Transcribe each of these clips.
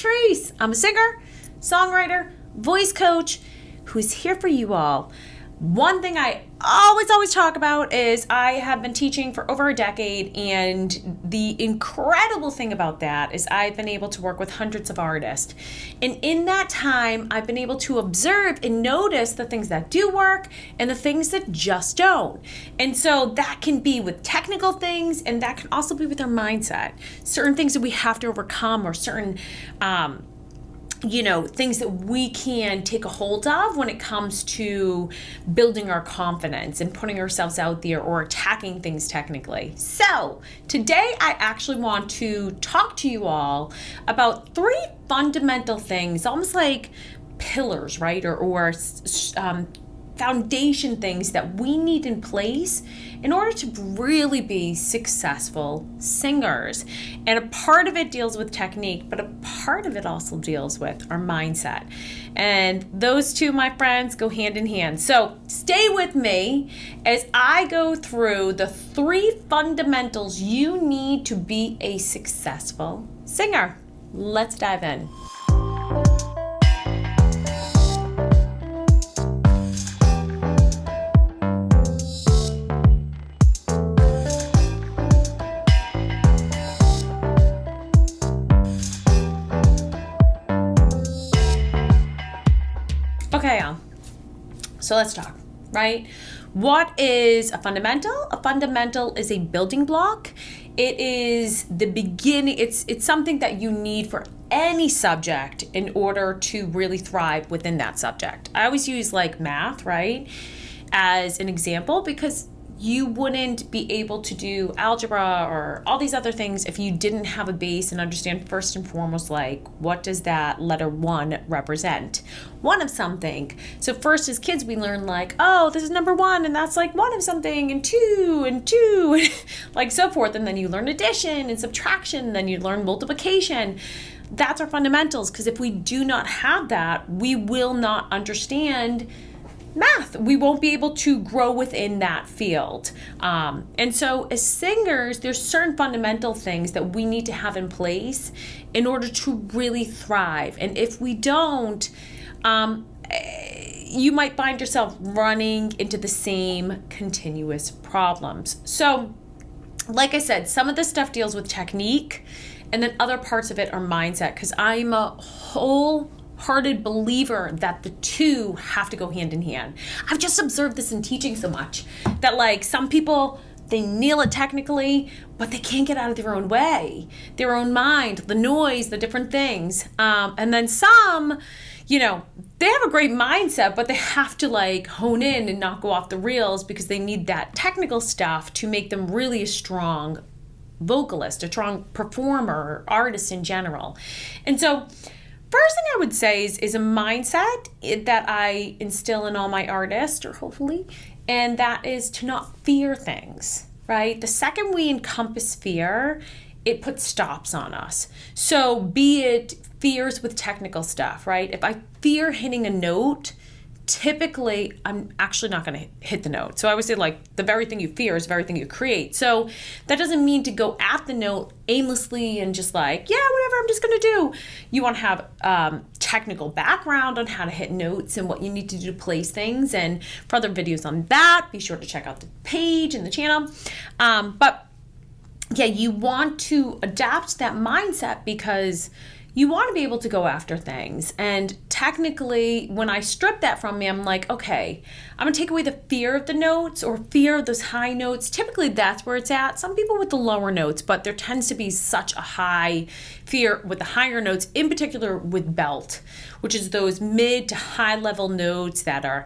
Patrice. I'm a singer, songwriter, voice coach who's here for you all. One thing I always talk about is I have been teaching for over a decade, and the incredible thing about that is I've been able to work with hundreds of artists. And in that time, I've been able to observe and notice the things that do work and the things that just don't. And so that can be with technical things, and that can also be with our mindset. Certain things that we have to overcome, or certain things that we can take a hold of when it comes to building our confidence and putting ourselves out there or attacking things technically. So today I actually want to talk to you all about 3 fundamental things, almost like pillars, right? Or foundation things that we need in place in order to really be successful singers. And a part of it deals with technique, but a part of it also deals with our mindset. And those two, my friends, go hand in hand. So stay with me as I go through the 3 fundamentals you need to be a successful singer. Let's dive in. Okay, so let's talk, right? What is a fundamental? A fundamental is a building block. It is the beginning. It's something that you need for any subject in order to really thrive within that subject. I always use like math, right, as an example, because you wouldn't be able to do algebra or all these other things if you didn't have a base and understand first and foremost, like, what does that letter 1 represent? 1 of something. So first as kids, we learn like, oh, this is number 1 and that's like 1 of something, and 2 and 2, like so forth. And then you learn addition and subtraction, and then you learn multiplication. That's our fundamentals, because if we do not have that, we will not understand math. We won't be able to grow within that field. And so as singers, there's certain fundamental things that we need to have in place in order to really thrive. And if we don't, you might find yourself running into the same continuous problems. So like I said, some of this stuff deals with technique, and then other parts of it are mindset, because I'm a wholehearted believer that the 2 have to go hand in hand. I've just observed this in teaching so much that like some people, they nail it technically, but they can't get out of their own way, their own mind, the noise, the different things. And then some, they have a great mindset, but they have to like hone in and not go off the rails because they need that technical stuff to make them really a strong vocalist, a strong performer, artist in general. And so first thing I would say is a mindset that I instill in all my artists, or hopefully, and that is to not fear things, right? The second we encompass fear, it puts stops on us. So be it fears with technical stuff, right? If I fear hitting a note, typically I'm actually not going to hit the note. So I would say like the very thing you fear is the very thing you create. So that doesn't mean to go at the note aimlessly and just like, yeah, whatever, I'm just going to do. You want to have technical background on how to hit notes and what you need to do to place things. And for other videos on that, be sure to check out the page and the channel. But yeah, you want to adapt that mindset because you want to be able to go after things. And technically, when I strip that from me, I'm like, okay, I'm going to take away the fear of the notes or fear of those high notes. Typically, that's where it's at. Some people with the lower notes, but there tends to be such a high fear with the higher notes, in particular with belt, which is those mid to high level notes that are,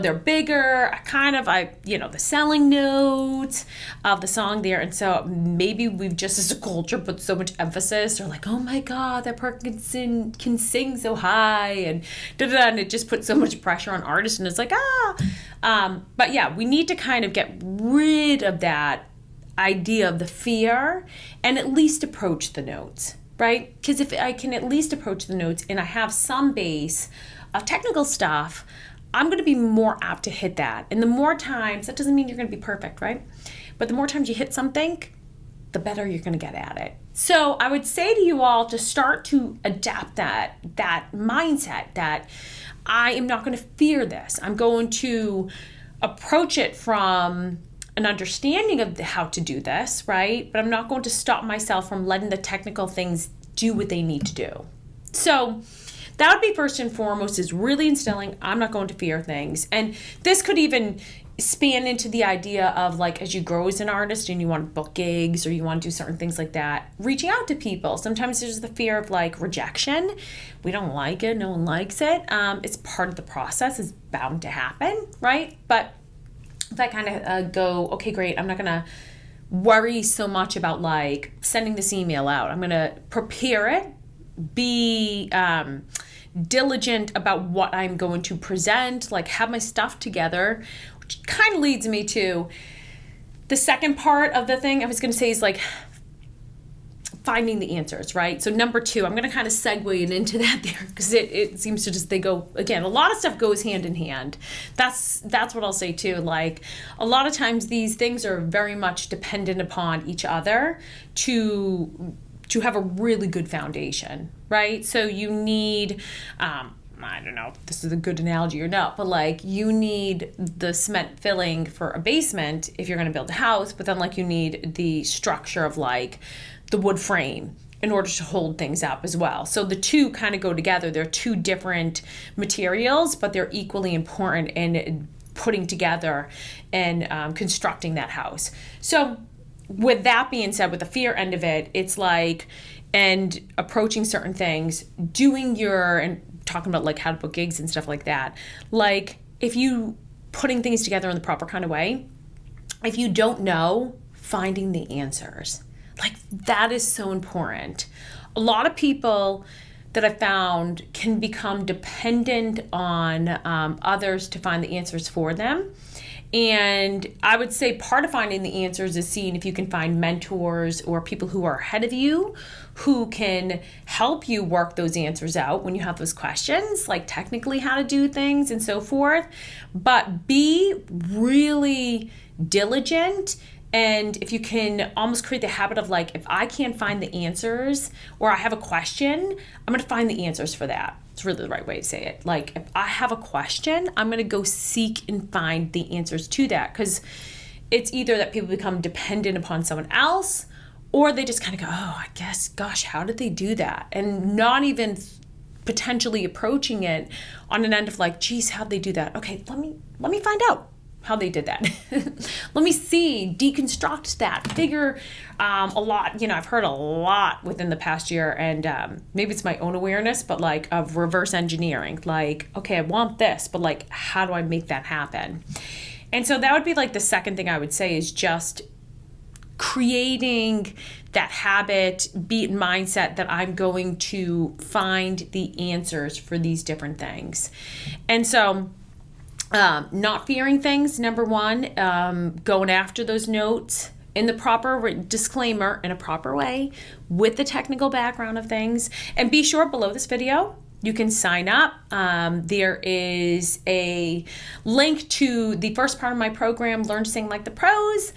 they're bigger, the selling notes of the song there. And so maybe we've just as a culture put so much emphasis, or like, oh my God, that person can sing so high and and it just puts so much pressure on artists, and it's like, but yeah, we need to kind of get rid of that idea of the fear and at least approach the notes, right? Because if I can at least approach the notes and I have some base of technical stuff, I'm going to be more apt to hit that. And the more times, that doesn't mean you're going to be perfect, right? But the more times you hit something, the better you're going to get at it. So I would say to you all to start to adapt that mindset that I am not going to fear this. I'm going to approach it from an understanding of how to do this, right? But I'm not going to stop myself from letting the technical things do what they need to do. So that would be first and foremost, is really instilling I'm not going to fear things. And this could even span into the idea of like, as you grow as an artist and you want to book gigs or you want to do certain things like that, reaching out to people. Sometimes there's the fear of like rejection. We don't like it. No one likes it. It's part of the process. It's bound to happen, right? But if I kind of go, okay, great, I'm not going to worry so much about like sending this email out. I'm going to prepare it, be diligent about what I'm going to present, like have my stuff together, which kind of leads me to the second part of the thing I was going to say is like finding the answers, right? So number 2, I'm going to kind of segue it into that there because it seems to just, they go, again, a lot of stuff goes hand in hand. That's what I'll say too. Like a lot of times these things are very much dependent upon each other to have a really good foundation, right? So you need, I don't know if this is a good analogy or not, but like you need the cement filling for a basement if you're going to build a house, but then like you need the structure of like the wood frame in order to hold things up as well. So the two kind of go together. They're two different materials, but they're equally important in putting together and constructing that house. So with that being said, with the fear end of it, it's like, and approaching certain things, and talking about like how to book gigs and stuff like that. Like if you putting things together in the proper kind of way, if you don't know, finding the answers, like that is so important. A lot of people that I found can become dependent on others to find the answers for them. And I would say part of finding the answers is seeing if you can find mentors or people who are ahead of you who can help you work those answers out when you have those questions, like technically how to do things and so forth. But be really diligent. And if you can almost create the habit of like, if I can't find the answers or I have a question, I'm going to find the answers for that. It's really the right way to say it. Like if I have a question, I'm going to go seek and find the answers to that, because it's either that people become dependent upon someone else or they just kind of go, oh, I guess, gosh, how did they do that? And not even potentially approaching it on an end of like, geez, how'd they do that? Okay, let me find out how they did that. Let me see, deconstruct that, figure a lot. I've heard a lot within the past year, and maybe it's my own awareness, but like of reverse engineering, like, okay, I want this, but like, how do I make that happen? And so that would be like the second thing I would say is just creating that habit, beat mindset that I'm going to find the answers for these different things. And so not fearing things, number 1, going after those notes in the proper disclaimer in a proper way with the technical background of things. And be sure below this video, you can sign up. There is a link to the first part of my program, Learn to Sing Like the Pros.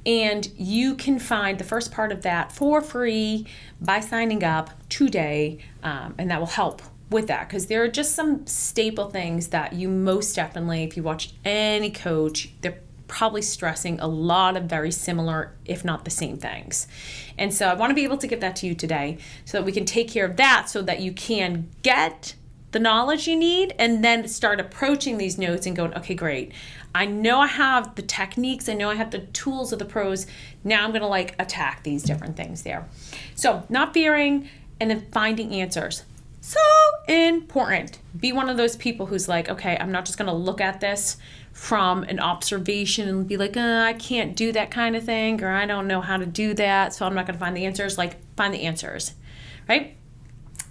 And you can find the first part of that for free by signing up today. And that will help with that, because there are just some staple things that you most definitely, if you watch any coach, they're probably stressing a lot of very similar, if not the same things. And so I want to be able to give that to you today so that we can take care of that, so that you can get the knowledge you need and then start approaching these notes and going, okay, great. I know I have the techniques. I know I have the tools of the pros. Now I'm going to like attack these different things there. So not fearing and then finding answers. So important. Be one of those people who's like, okay, I'm not just going to look at this from an observation and be like, I can't do that kind of thing, or I don't know how to do that, so I'm not going to find the answers. Like, find the answers, right?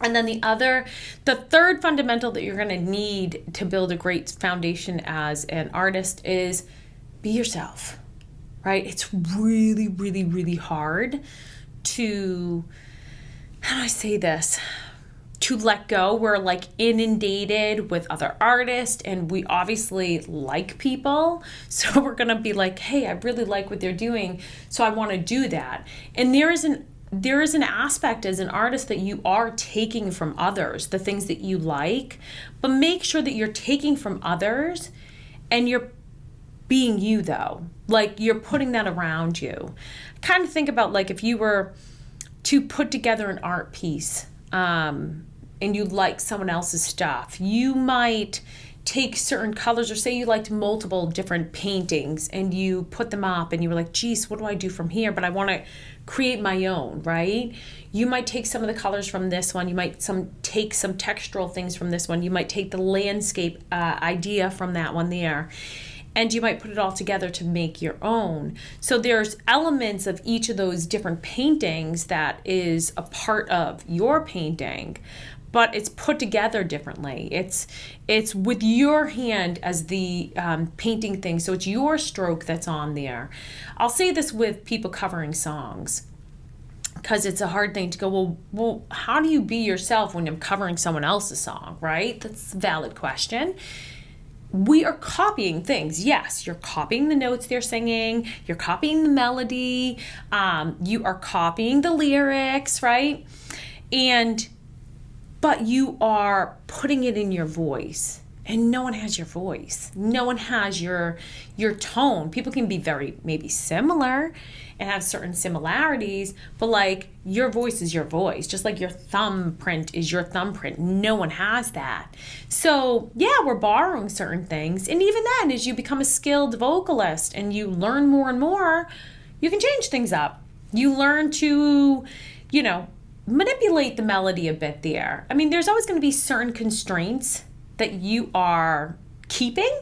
And then the third fundamental that you're going to need to build a great foundation as an artist is be yourself, right? It's really, really, really hard to, how do I say this? To let go. We're like inundated with other artists and we obviously like people. So we're going to be like, hey, I really like what they're doing, so I want to do that. And there is an there is an aspect as an artist that you are taking from others, the things that you like, but make sure that you're taking from others and you're being you though. Like you're putting that around you. Kind of think about like if you were to put together an art piece and you like someone else's stuff, you might take certain colors, or say you liked multiple different paintings and you put them up and you were like, geez, what do I do from here? But I want to create my own, right? You might take some of the colors from this one. You might take some textural things from this one. You might take the landscape idea from that one there. And you might put it all together to make your own. So there's elements of each of those different paintings that is a part of your painting, but it's put together differently. It's with your hand as the painting thing, so it's your stroke that's on there. I'll say this with people covering songs, because it's a hard thing to go, well, how do you be yourself when I'm covering someone else's song, right? That's a valid question. We are copying things. Yes, you're copying the notes they're singing. You're copying the melody. You are copying the lyrics, right? But you are putting it in your voice. And no one has your voice. No one has your tone. People can be very maybe similar and have certain similarities, but like your voice is your voice, just like your thumbprint is your thumbprint. No one has that. So yeah, we're borrowing certain things. And even then, as you become a skilled vocalist and you learn more and more, you can change things up. You learn to, manipulate the melody a bit there. I mean, there's always going to be certain constraints that you are keeping.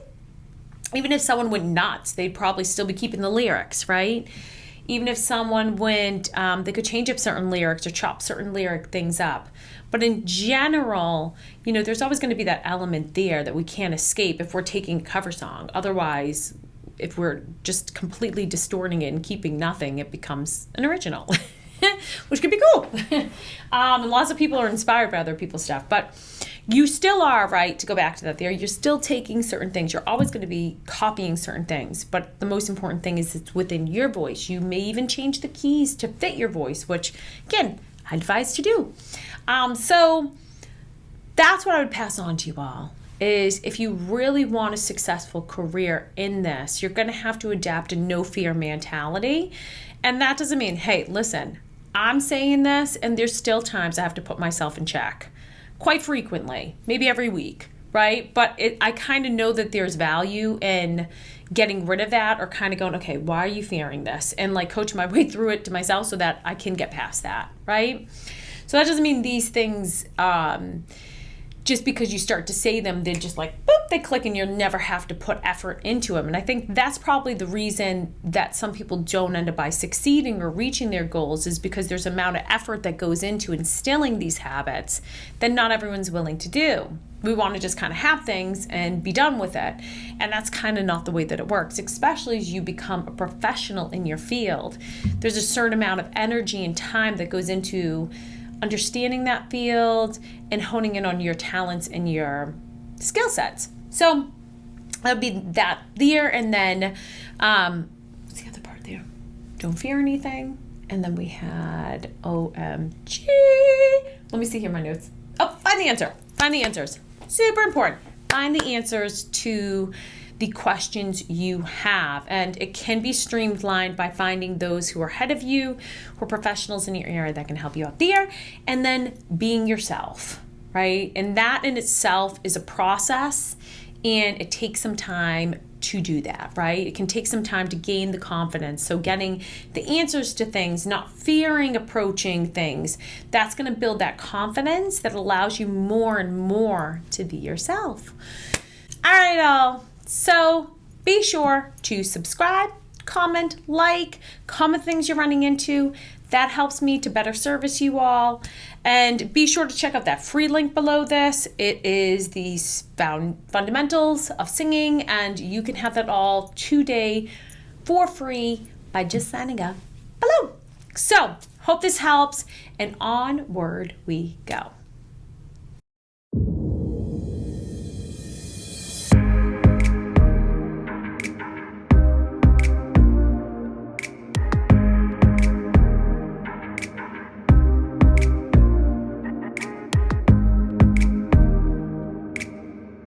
Even if someone went nuts, they'd probably still be keeping the lyrics, right? Even if someone went, they could change up certain lyrics or chop certain lyric things up. But in general, there's always going to be that element there that we can't escape if we're taking a cover song. Otherwise, if we're just completely distorting it and keeping nothing, it becomes an original, which could be cool. And lots of people are inspired by other people's stuff. But you still are, right, to go back to that there, you're still taking certain things. You're always going to be copying certain things. But the most important thing is it's within your voice. You may even change the keys to fit your voice, which, again, I advise to do. So that's what I would pass on to you all, is if you really want a successful career in this, you're going to have to adapt a no fear mentality. And that doesn't mean, hey, listen, I'm saying this, and there's still times I have to put myself in check. Quite frequently, maybe every week, right? But I kind of know that there's value in getting rid of that, or kind of going, okay, why are you fearing this? And like coach my way through it to myself so that I can get past that, right? So that doesn't mean these things, just because you start to say them, they're just like, boop, they click, and you'll never have to put effort into them. And I think that's probably the reason that some people don't end up by succeeding or reaching their goals, is because there's an amount of effort that goes into instilling these habits that not everyone's willing to do. We want to just kind of have things and be done with it. And that's kind of not the way that it works, especially as you become a professional in your field. There's a certain amount of energy and time that goes into understanding that field and honing in on your talents and your skill sets. So that would be that there. And then what's the other part there? Don't fear anything. And then we had OMG. Let me see here my notes. Oh, find the answer. Find the answers. Super important. Find the answers to the questions you have. And it can be streamlined by finding those who are ahead of you, who are professionals in your area that can help you out there, and then being yourself, right? And that in itself is a process, and it takes some time to do that, right? It can take some time to gain the confidence. So getting the answers to things, not fearing approaching things, that's going to build that confidence that allows you more and more to be yourself. All right, all. So be sure to subscribe, comment, comment things you're running into. That helps me to better service you all. And be sure to check out that free link below this. It is the fundamentals of singing, and you can have that all today for free by just signing up below. So hope this helps, and onward we go.